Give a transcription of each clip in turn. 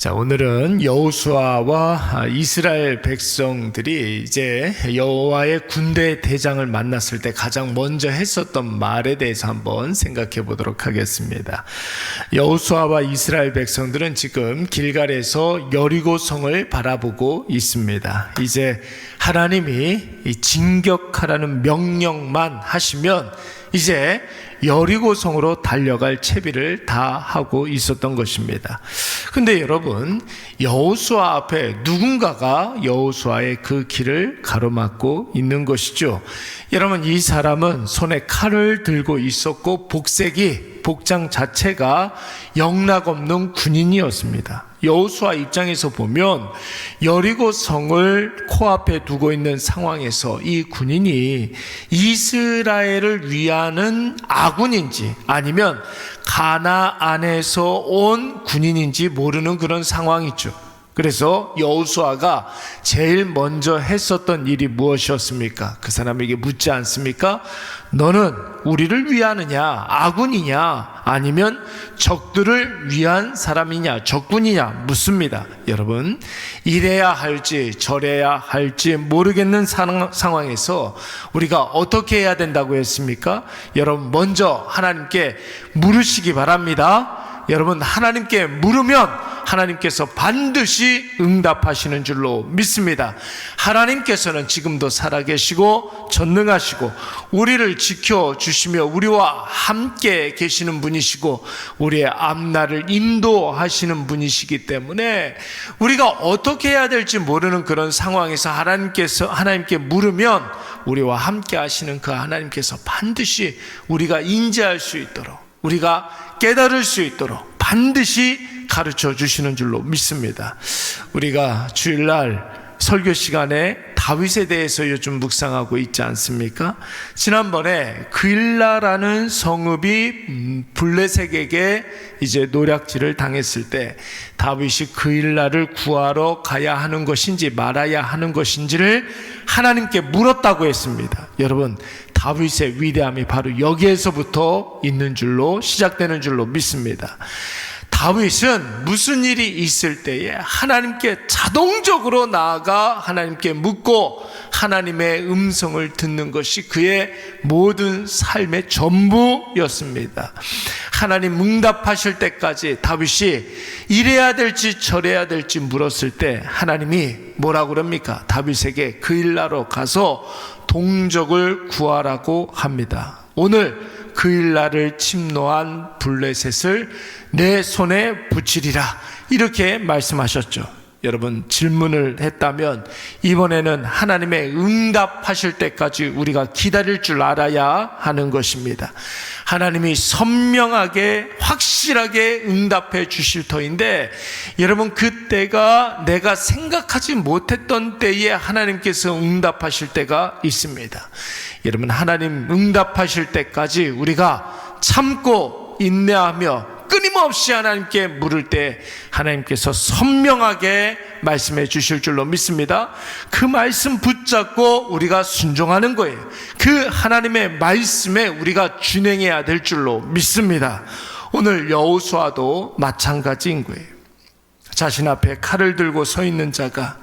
자, 오늘은 여호수아와 이스라엘 백성들이 이제 여호와의 군대 대장을 만났을 때 가장 먼저 했었던 말에 대해서 한번 생각해 보도록 하겠습니다. 여호수아와 이스라엘 백성들은 지금 길갈에서 여리고 성을 바라보고 있습니다. 이제 하나님이 진격하라는 명령만 하시면 이제 여리고 성으로 달려갈 채비를 다 하고 있었던 것입니다. 근데 여러분, 여호수아 앞에 누군가가 여호수아의 그 길을 가로막고 있는 것이죠. 여러분, 이 사람은 손에 칼을 들고 있었고 복장 자체가 영락없는 군인이었습니다. 여호수아 입장에서 보면 여리고 성을 코앞에 두고 있는 상황에서 이 군인이 이스라엘을 위하는 아군인지 아니면 가나안에서 온 군인인지 모르는 그런 상황이죠. 그래서 여호수아가 제일 먼저 했었던 일이 무엇이었습니까? 그 사람에게 묻지 않습니까? 너는 우리를 위하느냐, 아군이냐, 아니면 적들을 위한 사람이냐, 적군이냐 묻습니다. 여러분, 이래야 할지 저래야 할지 모르겠는 상황에서 우리가 어떻게 해야 된다고 했습니까? 여러분, 먼저 하나님께 물으시기 바랍니다. 여러분, 하나님께 물으면 하나님께서 반드시 응답하시는 줄로 믿습니다. 하나님께서는 지금도 살아계시고 전능하시고 우리를 지켜주시며 우리와 함께 계시는 분이시고 우리의 앞날을 인도하시는 분이시기 때문에 우리가 어떻게 해야 될지 모르는 그런 상황에서 하나님께 물으면 우리와 함께 하시는 그 하나님께서 반드시 우리가 인지할 수 있도록, 우리가 깨달을 수 있도록 반드시 가르쳐 주시는 줄로 믿습니다. 우리가 주일날 설교 시간에 다윗에 대해서 요즘 묵상하고 있지 않습니까? 지난번에 그일라라는 성읍이 블레셋에게 이제 노략질을 당했을 때 다윗이 그일라를 구하러 가야 하는 것인지 말아야 하는 것인지를 하나님께 물었다고 했습니다. 여러분, 다윗의 위대함이 바로 여기에서부터 있는 줄로, 시작되는 줄로 믿습니다. 다윗은 무슨 일이 있을 때에 하나님께 자동적으로 나아가 하나님께 묻고 하나님의 음성을 듣는 것이 그의 모든 삶의 전부였습니다. 하나님 응답하실 때까지 다윗이 이래야 될지 저래야 될지 물었을 때 하나님이 뭐라고 그럽니까? 다윗에게 그일라로 가서 동족을 구하라고 합니다. 오늘 그일라를 침노한 블레셋을 내 손에 붙이리라, 이렇게 말씀하셨죠. 여러분, 질문을 했다면 이번에는 하나님의 응답하실 때까지 우리가 기다릴 줄 알아야 하는 것입니다. 하나님이 선명하게 확실하게 응답해 주실 터인데, 여러분, 그때가 내가 생각하지 못했던 때에 하나님께서 응답하실 때가 있습니다. 여러분, 하나님 응답하실 때까지 우리가 참고 인내하며 끊임없이 하나님께 물을 때 하나님께서 선명하게 말씀해 주실 줄로 믿습니다. 그 말씀 붙잡고 우리가 순종하는 거예요. 그 하나님의 말씀에 우리가 준행해야 될 줄로 믿습니다. 오늘 여호수아도 마찬가지인 거예요. 자신 앞에 칼을 들고 서 있는 자가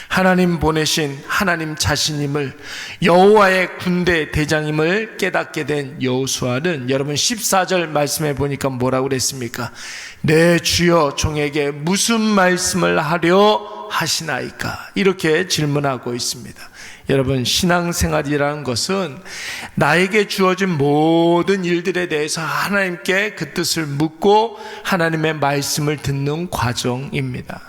하나님 보내신 하나님 자신임을, 여호와의 군대 대장임을 깨닫게 된 여호수아는 여러분 14절 말씀해 보니까 뭐라고 그랬습니까? 내 주여 종에게 무슨 말씀을 하려 하시나이까? 이렇게 질문하고 있습니다. 여러분, 신앙생활이라는 것은 나에게 주어진 모든 일들에 대해서 하나님께 그 뜻을 묻고 하나님의 말씀을 듣는 과정입니다.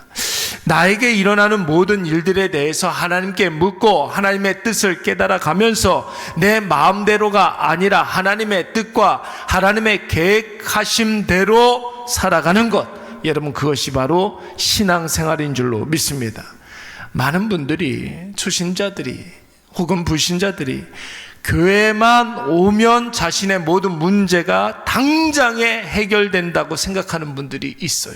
나에게 일어나는 모든 일들에 대해서 하나님께 묻고 하나님의 뜻을 깨달아 가면서 내 마음대로가 아니라 하나님의 뜻과 하나님의 계획하심대로 살아가는 것, 여러분, 그것이 바로 신앙생활인 줄로 믿습니다. 많은 분들이, 초신자들이 혹은 불신자들이 교회만 오면 자신의 모든 문제가 당장에 해결된다고 생각하는 분들이 있어요.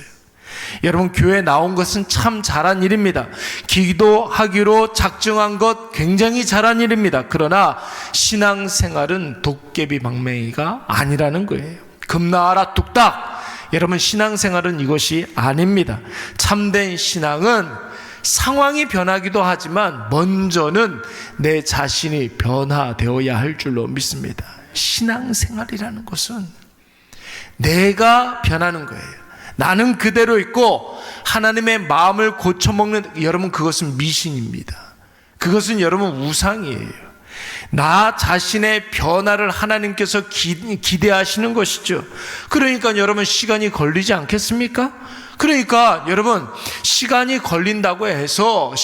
여러분, 교회 나온 것은 참 잘한 일입니다. 기도하기로 작정한 것 굉장히 잘한 일입니다. 그러나 신앙생활은 도깨비 방맹이가 아니라는 거예요. 금 나와라 뚝딱, 여러분, 신앙생활은 이것이 아닙니다. 참된 신앙은 상황이 변하기도 하지만 먼저는 내 자신이 변화되어야 할 줄로 믿습니다. 신앙생활이라는 것은 내가 변하는 거예요. 나는 그대로 있고 하나님의 마음을 고쳐먹는, 여러분, 그것은 미신입니다. 그것은 여러분 우상이에요. 나 자신의 변화를 하나님께서 기대하시는 것이죠. 그러니까 여러분, 시간이 걸리지 않겠습니까? 그러니까 여러분, 시간이 걸린다고 해서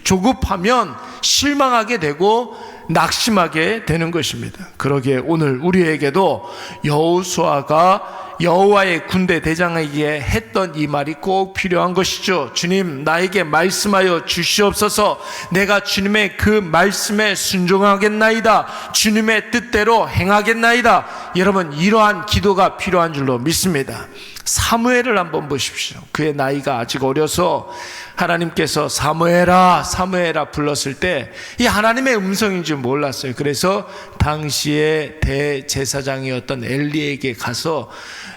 조급하면 실망하게 되고 낙심하게 되는 것입니다. 그러기에 오늘 우리에게도 여호수아가 여호와의 군대 대장에게 했던 이 말이 꼭 필요한 것이죠. 주님, 나에게 말씀하여 주시옵소서. 내가 주님의 그 말씀에 순종하겠나이다. 주님의 뜻대로 행하겠나이다. 여러분, 이러한 기도가 필요한 줄로 믿습니다. 사무엘을 한번 보십시오. 그의 나이가 아직 어려서 하나님께서 사무엘아 사무엘아 불렀을 때 이 하나님의 음성인 줄 몰랐어요. 그래서 당시에 대제사장이었던 엘리에게 가서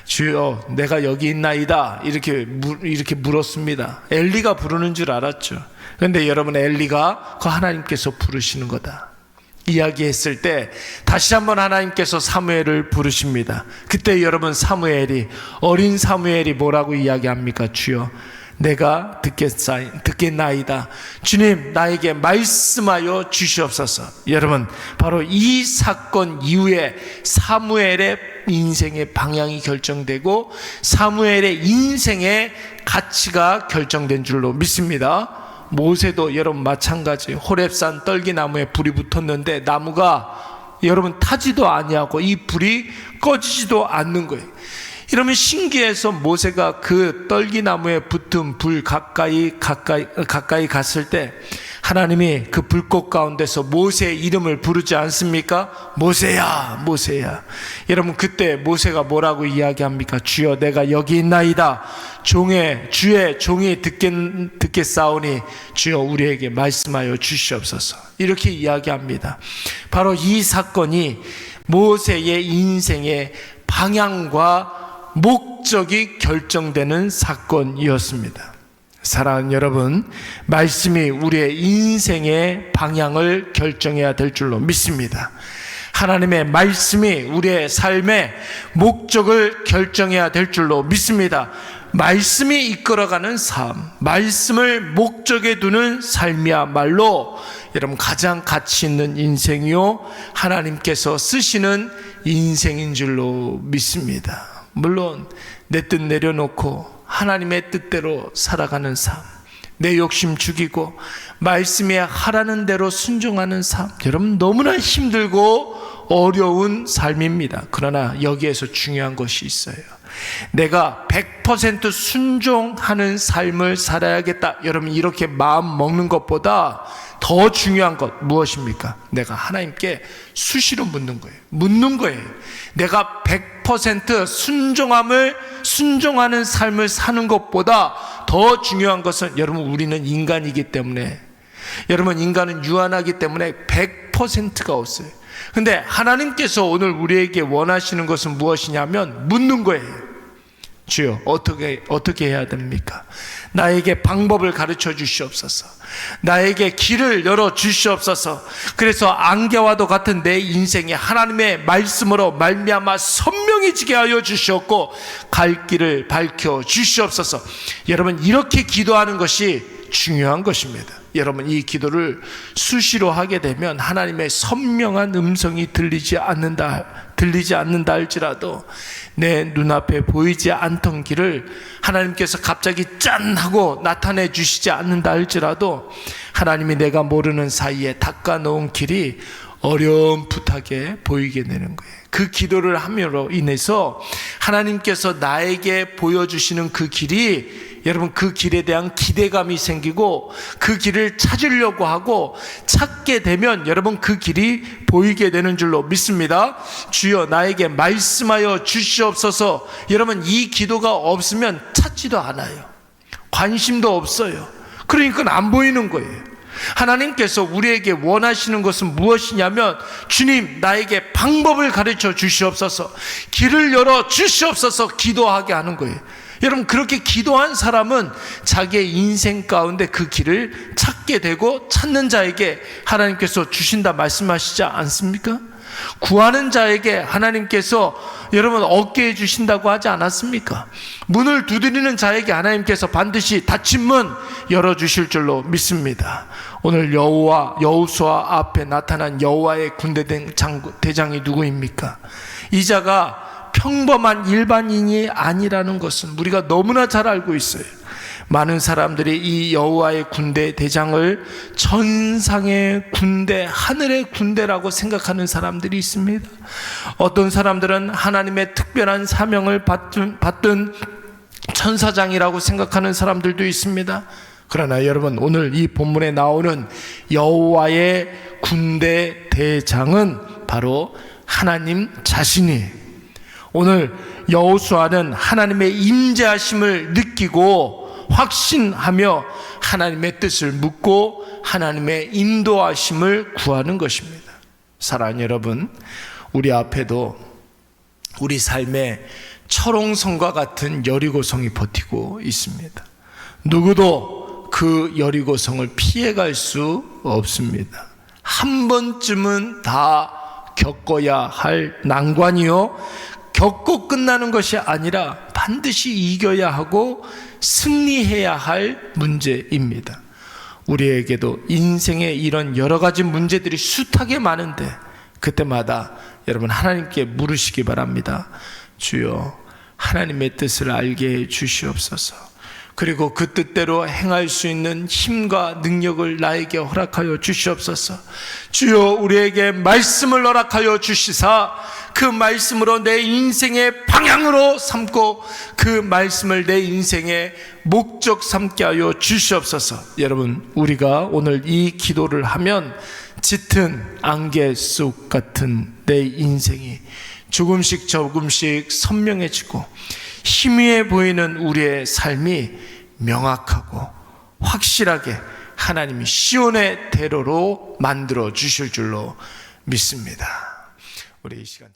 주여, 내가 여기 있나이다 이렇게 물었습니다. 엘리가 부르는 줄 알았죠. 그런데 여러분, 엘리가 그 하나님께서 부르시는 거다 이야기했을 때 다시 한번 하나님께서 사무엘을 부르십니다. 그때 여러분, 어린 사무엘이 뭐라고 이야기합니까? 주여, 내가 듣겠나이다. 주님, 나에게 말씀하여 주시옵소서. 여러분, 바로 이 사건 이후에 사무엘의 인생의 방향이 결정되고 사무엘의 인생의 가치가 결정된 줄로 믿습니다. 모세도 여러분 마찬가지, 호렙산 떨기나무에 불이 붙었는데 나무가 여러분 타지도 아니하고 이 불이 꺼지지도 않는 거예요. 이러면 신기해서 모세가 그 떨기나무에 붙은 불 가까이 갔을 때 하나님이 그 불꽃 가운데서 모세의 이름을 부르지 않습니까? 모세야, 모세야. 여러분, 그때 모세가 뭐라고 이야기합니까? 주여, 내가 여기 있나이다. 주의 종이 듣겠사오니 주여, 우리에게 말씀하여 주시옵소서. 이렇게 이야기합니다. 바로 이 사건이 모세의 인생의 방향과 목적이 결정되는 사건이었습니다. 사랑하는 여러분, 말씀이 우리의 인생의 방향을 결정해야 될 줄로 믿습니다. 하나님의 말씀이 우리의 삶의 목적을 결정해야 될 줄로 믿습니다. 말씀이 이끌어가는 삶, 말씀을 목적에 두는 삶이야말로 여러분, 가장 가치 있는 인생이요 하나님께서 쓰시는 인생인 줄로 믿습니다. 물론 내 뜻 내려놓고 하나님의 뜻대로 살아가는 삶, 내 욕심 죽이고 말씀에 하라는 대로 순종하는 삶, 여러분, 너무나 힘들고 어려운 삶입니다. 그러나 여기에서 중요한 것이 있어요. 내가 100% 순종하는 삶을 살아야겠다, 여러분, 이렇게 마음 먹는 것보다 더 중요한 것 무엇입니까? 내가 하나님께 수시로 묻는 거예요. 내가 100% 순종하는 삶을 사는 것보다 더 중요한 것은, 여러분, 우리는 인간이기 때문에, 여러분, 인간은 유한하기 때문에 100%가 없어요. 근데 하나님께서 오늘 우리에게 원하시는 것은 무엇이냐면 묻는 거예요. 주여, 어떻게 해야 됩니까? 나에게 방법을 가르쳐 주시옵소서. 나에게 길을 열어 주시옵소서. 그래서 안개와도 같은 내 인생이 하나님의 말씀으로 말미암아 선명해지게 하여 주시옵고 갈 길을 밝혀 주시옵소서. 여러분, 이렇게 기도하는 것이 중요한 것입니다. 여러분, 이 기도를 수시로 하게 되면 하나님의 선명한 음성이 들리지 않는다 할지라도 내 눈앞에 보이지 않던 길을 하나님께서 갑자기 짠 하고 나타내 주시지 않는다 할지라도 하나님이 내가 모르는 사이에 닦아놓은 길이 어렴풋하게 보이게 되는 거예요. 그 기도를 함으로 인해서 하나님께서 나에게 보여주시는 그 길이, 여러분, 그 길에 대한 기대감이 생기고 그 길을 찾으려고 하고 찾게 되면 여러분, 그 길이 보이게 되는 줄로 믿습니다. 주여, 나에게 말씀하여 주시옵소서. 여러분, 이 기도가 없으면 찾지도 않아요. 관심도 없어요. 그러니까 안 보이는 거예요. 하나님께서 우리에게 원하시는 것은 무엇이냐면, 주님 나에게 방법을 가르쳐 주시옵소서, 길을 열어 주시옵소서 기도하게 하는 거예요. 여러분, 그렇게 기도한 사람은 자기의 인생 가운데 그 길을 찾게 되고, 찾는 자에게 하나님께서 주신다 말씀하시지 않습니까? 구하는 자에게 하나님께서 여러분 얻게 해주신다고 하지 않았습니까? 문을 두드리는 자에게 하나님께서 반드시 닫힌 문 열어주실 줄로 믿습니다. 오늘 여호수아 앞에 나타난 여호와의 군대 대장이 누구입니까? 이 자가 평범한 일반인이 아니라는 것은 우리가 너무나 잘 알고 있어요. 많은 사람들이 이 여호와의 군대 대장을 천상의 군대, 하늘의 군대라고 생각하는 사람들이 있습니다. 어떤 사람들은 하나님의 특별한 사명을 받은 천사장이라고 생각하는 사람들도 있습니다. 그러나 여러분, 오늘 이 본문에 나오는 여호와의 군대 대장은 바로 하나님 자신이에요. 오늘 여호수아는 하나님의 임재하심을 느끼고 확신하며 하나님의 뜻을 묻고 하나님의 인도하심을 구하는 것입니다. 사랑하는 여러분, 우리 앞에도 우리 삶에 철옹성과 같은 여리고성이 버티고 있습니다. 누구도 그 여리고성을 피해갈 수 없습니다. 한 번쯤은 다 겪어야 할 난관이요, 겪고 끝나는 것이 아니라 반드시 이겨야 하고 승리해야 할 문제입니다. 우리에게도 인생에 이런 여러 가지 문제들이 숱하게 많은데, 그때마다 여러분 하나님께 물으시기 바랍니다. 주여, 하나님의 뜻을 알게 해 주시옵소서. 그리고 그 뜻대로 행할 수 있는 힘과 능력을 나에게 허락하여 주시옵소서. 주여, 우리에게 말씀을 허락하여 주시사 그 말씀으로 내 인생의 방향으로 삼고 그 말씀을 내 인생의 목적 삼게 하여 주시옵소서. 여러분, 우리가 오늘 이 기도를 하면 짙은 안개 속 같은 내 인생이 조금씩 선명해지고 희미해 보이는 우리의 삶이 명확하고 확실하게 하나님이 시온의 대로로 만들어 주실 줄로 믿습니다. 우리 이 시간